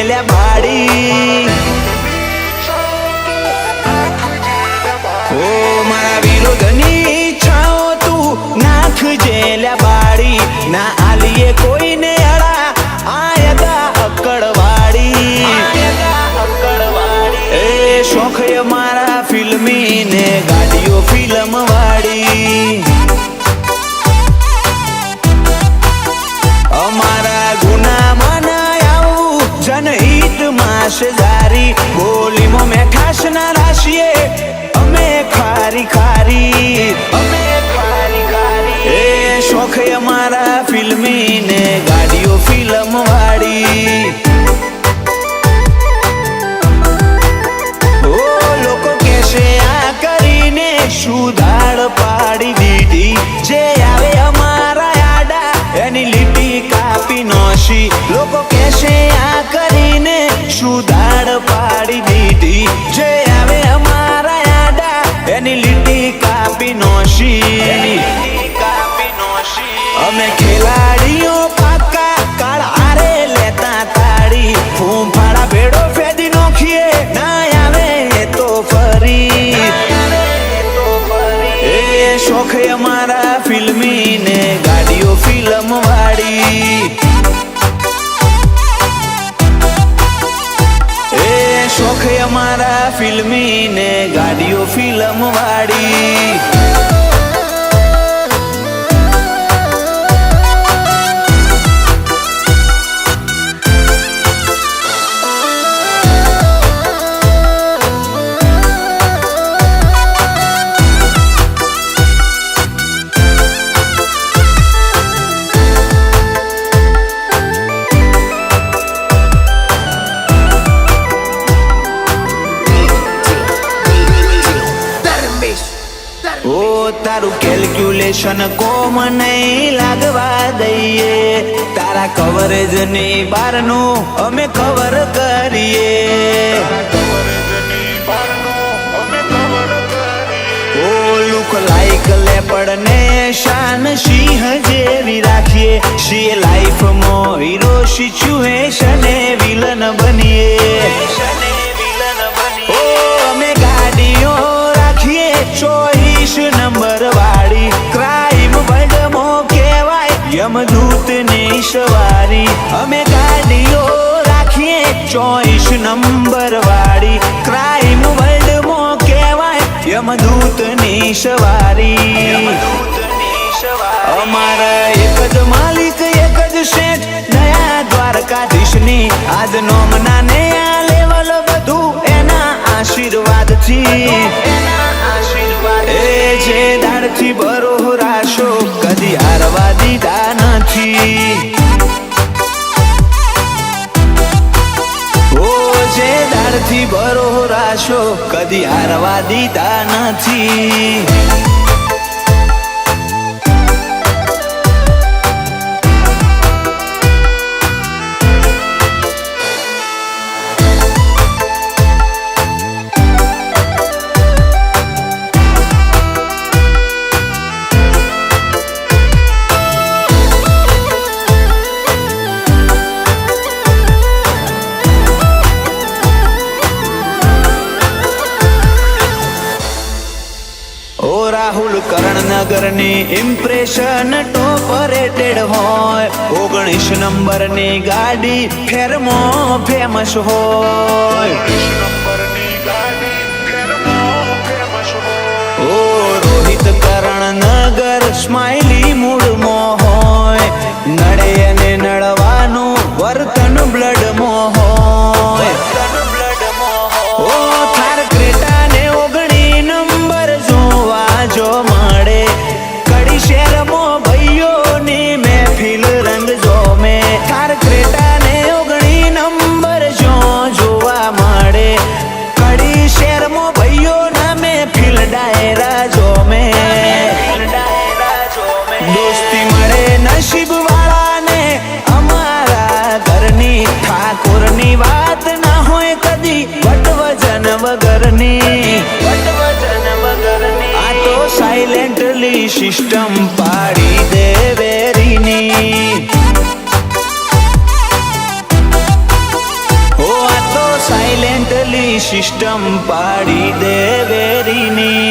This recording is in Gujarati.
જેલ્યા બાડી ઓ મારા વિરોધની છાઓ તું નાખ જેલ્યા બાડી ના આલીએ કોઈને અડા આયદા અકડવાડી એ શોખ મારા ફિલ્મી ને ગાડીઓ ફિલ્મ વાળી અમારા ગુનામાં ના આવું જનહિત માસ જારી બોલીમાં મેઠાશ ના રાશીએ અમે ખારી ખારી એ શોખ અમારા ફિલ્મી ને ગાડીઓ ફિલ્મ વાળી ઓ લોકો કહેશે આ કરીને શું દાળ પાડી દીધી જે આવે અમારા આડા એની લીટી કાપી નોશી લોકો કહેશે આ કરીને શું દાળ પાડી દીધી જે આવે અમારા આડા એની લીટી કાપી નોશી અમે ખેલાડીઓ પાકા કાળ આરે લેતા તાળી ફૂંફાડા ભેડો ફેદી નોખીએ ના આવે તો ફરી એ શોખ અમારા ફિલ્મી ને ગાડીઓ ફિલ્મ વાળી એ શોખ અમારા ફિલ્મી ને ગાડીઓ ફિલ્મ વાળી ઓ તારું કેલ્ક્યુલેશન કોમ નહીં લાગવા દઈએ તારા કવરેજ ની બારનું અમે કવર કરીએ ઓ લુક લાઈક લેપડ ને શાન સિંહ જેવી રાખીએ છીએ લાઈફમાં હીરો સિચ્યુએશન વિલન બનીએ ઓ અમે ગાડીઓ રાખીએ 24 નંબર વાળી ક્રાઇમ વર્લ્ડમાં કહેવાય યમદૂત ની સવારી અમે ગાડીઓ રાખીએ 24 નંબર વાળી ક્રાઇમ વર્લ્ડમાં કહેવાય યમદૂત ની સવારી અમારા એક જ માલિક એક જ શેઠ દયા દ્વારકાધીશની આજ નોમના ને આ લેવલ બધું એના આશીર્વાદથી એ જે દાડથી બરોરાશો કદી હારવા દીધા નથી ઓ જે દાડથી બરોરાશો કદી હારવા દીધા નથી રાહુલ કરણનગર ની ઇમ્પ્રેશન ટોપ રેટેડ હોય 19 નંબર ની ગાડી ફેરમાં ફેમસ હોય ઓ રોહિત કરણનગર સ્માઇલી મૂડમાં હોય નડે અને નડવાનું વર્તન બ્લડમાં હોય ઓ થાર ક્રેટા ને 19 નંબર જો મળે કડી શહેરમાં ભાઈઓની મહેફિલ રંગ જોમે થાર ક્રેટા ને 19 નંબર જોવા મળે કડી શહેરમાં ભાઈઓના મહેફિલ ડાયરા જોમે દોસ્તી મળે નસીબ વાળાને અમારા ઘરની ઠાકોરની વાત ના હોય કદી વટવજન વગરની આ તો સાયલેન્ટલી સિસ્ટમ પાડી દે વેરીની ઓ સિસ્ટમ પાડી દે વેરીની.